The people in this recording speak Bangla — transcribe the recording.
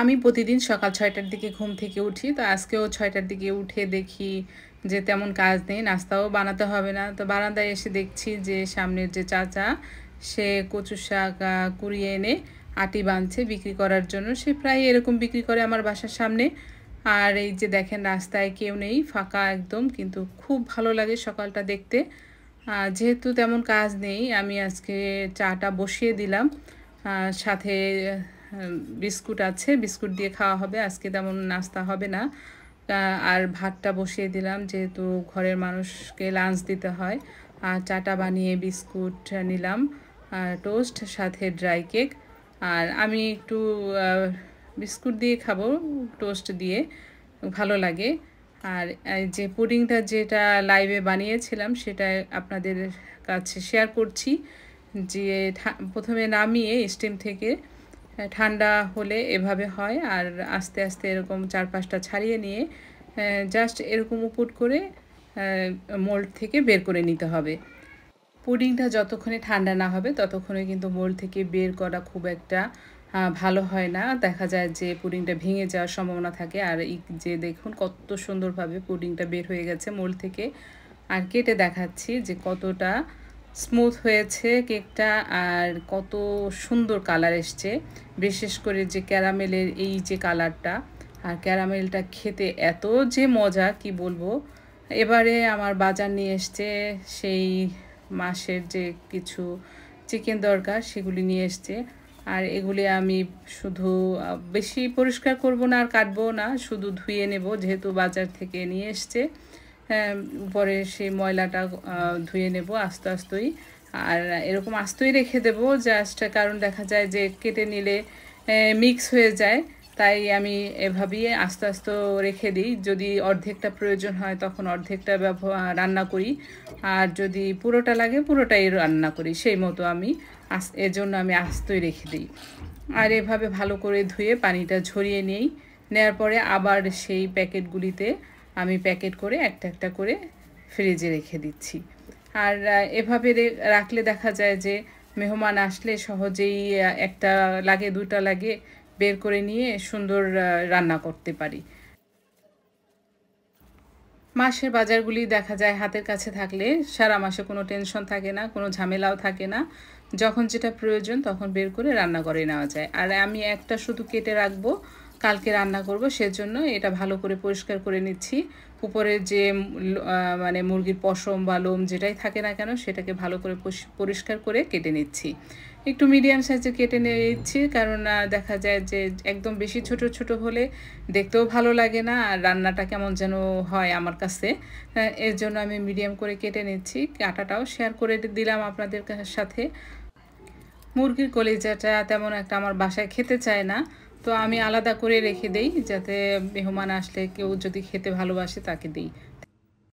আমি প্রতিদিন সকাল ৬টার দিকে ঘুম থেকে উঠি। তো আজকেও ৬টার দিকে উঠে দেখি যে তেমন কাজ নেই, নাস্তাও বানাতে হবে না। তো বারান্দায় এসে দেখছি যে সামনের যে চাচা, সে কচু শাক কুড়িয়ে এনে আটি বাঁধছে বিক্রি করার জন্য। সে প্রায় এরকম বিক্রি করে আমার বাসার সামনে। আর এই যে দেখেন রাস্তায় কেউ নেই, ফাঁকা একদম। কিন্তু খুব ভালো লাগে সকালটা দেখতে। যেহেতু তেমন কাজ নেই, আমি আজকে চাটা বসিয়ে দিলাম। সাথে বিস্কুট আছে, বিস্কুট দিয়ে খাওয়া হবে। আজকে তেমন নাস্তা হবে না। আর ভাতটা বসিয়ে দিলাম, যেহেতু ঘরের মানুষকে লাঞ্চ দিতে হয়। আর চাটা বানিয়ে বিস্কুট নিলাম, টোস্ট সাথে ড্রাই কেক। আর আমি একটু বিস্কুট দিয়ে খাবো, টোস্ট দিয়ে ভালো লাগে। আর এই যে পুডিংটা যেটা লাইভে বানিয়েছিলাম সেটা আপনাদের কাছে শেয়ার করছি। যে প্রথমে নামিয়ে স্টিম থেকে ঠান্ডা হলে এভাবে হয়। আর আস্তে আস্তে এরকম ৪-৫টা ছাড়িয়ে নিয়ে জাস্ট এরকম উপুট করে মোল্ড থেকে বের করে নিতে হবে। পুডিংটা যতক্ষণে ঠান্ডা না হবে ততক্ষণে কিন্তু মোল্ড থেকে বের করা খুব একটা ভালো হয় না। দেখা যায় যে পুডিংটা ভেঙে যাওয়ার সম্ভাবনা থাকে। আর এই যে দেখুন কত সুন্দরভাবে পুডিংটা বের হয়ে গেছে মোল্ড থেকে। আর কেটে দেখাচ্ছি যে কতটা স্মুথ হয়েছে কেকটা, আর কত সুন্দর কালার এসছে। বিশেষ করে যে ক্যারামেলের এই যে কালারটা, আর ক্যারামেলটা খেতে এত যে মজা কি বলবো। এবারে আমার বাজার নিয়ে এসছে, সেই মাসের যে কিছু চিকেন দরকার সেগুলি নিয়ে এসছে। আর এগুলি আমি শুধু বেশি পরিষ্কার করব না আর কাটবো না, শুধু ধুয়ে নেব, যেহেতু বাজার থেকে নিয়ে এসছে। পরে সেই ময়লাটা ধুয়ে নেব আস্তে আস্তেই। আর এরকম আস্তই রেখে দেবো জাস্ট, কারণ দেখা যায় যে কেটে নিলে মিক্স হয়ে যায়। তাই আমি এভাবেই আস্তে আস্তে রেখে দিই। যদি অর্ধেকটা প্রয়োজন হয় তখন অর্ধেকটা রান্না করি, আর যদি পুরোটা লাগে পুরোটাই রান্না করি। সেই মতো আমি এর জন্য আমি আস্তই রেখে দিই। আর এভাবে ভালো করে ধুয়ে পানিটা ঝরিয়ে নেই। নেওয়ার পরে আবার সেই প্যাকেটগুলিতে আমি প্যাকেট করে একটা একটা করে ফ্রিজে রেখে দিচ্ছি। আর এভাবে রাখলে দেখা যায় যে মেহমান আসলে সহজেই একটা লাগে দুটা লাগে বের করে নিয়ে সুন্দর রান্না করতে পারি। মাসের বাজারগুলি দেখা যায় হাতের কাছে থাকলে সারা মাসে কোনো টেনশন থাকে না, কোনো ঝামেলাও থাকে না। যখন যেটা প্রয়োজন তখন বের করে রান্না করে নেওয়া যায়। আর আমি একটা শুধু কেটে রাখবো, কালকে রান্না করব, সেজন্য এটা ভালো করে পরিষ্কার করে নিচ্ছি। উপরের যে মানে মুরগির পশম বা লোম যেটাই থাকে না কেন সেটাকে ভালো করে পরিষ্কার করে কেটে নিচ্ছি। একটু মিডিয়াম সাইজে কেটে নিচ্ছি, কারণ দেখা যায় যে একদম বেশি ছোট ছোট হলে দেখতেও ভালো লাগে না, আর রান্নাটা কেমন যেন হয় আমার কাছে। এর জন্য আমি মিডিয়াম করে কেটে নিচ্ছি। কাটাটাও শেয়ার করে দিলাম আপনাদের সাথে। মুরগির কলিজাটা তেমন একটা আমার বাসায় খেতে চায় না, তো আমি আলাদা করে রেখে দেই, যাতে মেহমান আসলে কেউ যদি খেতে ভালোবাসে তাকে দিই।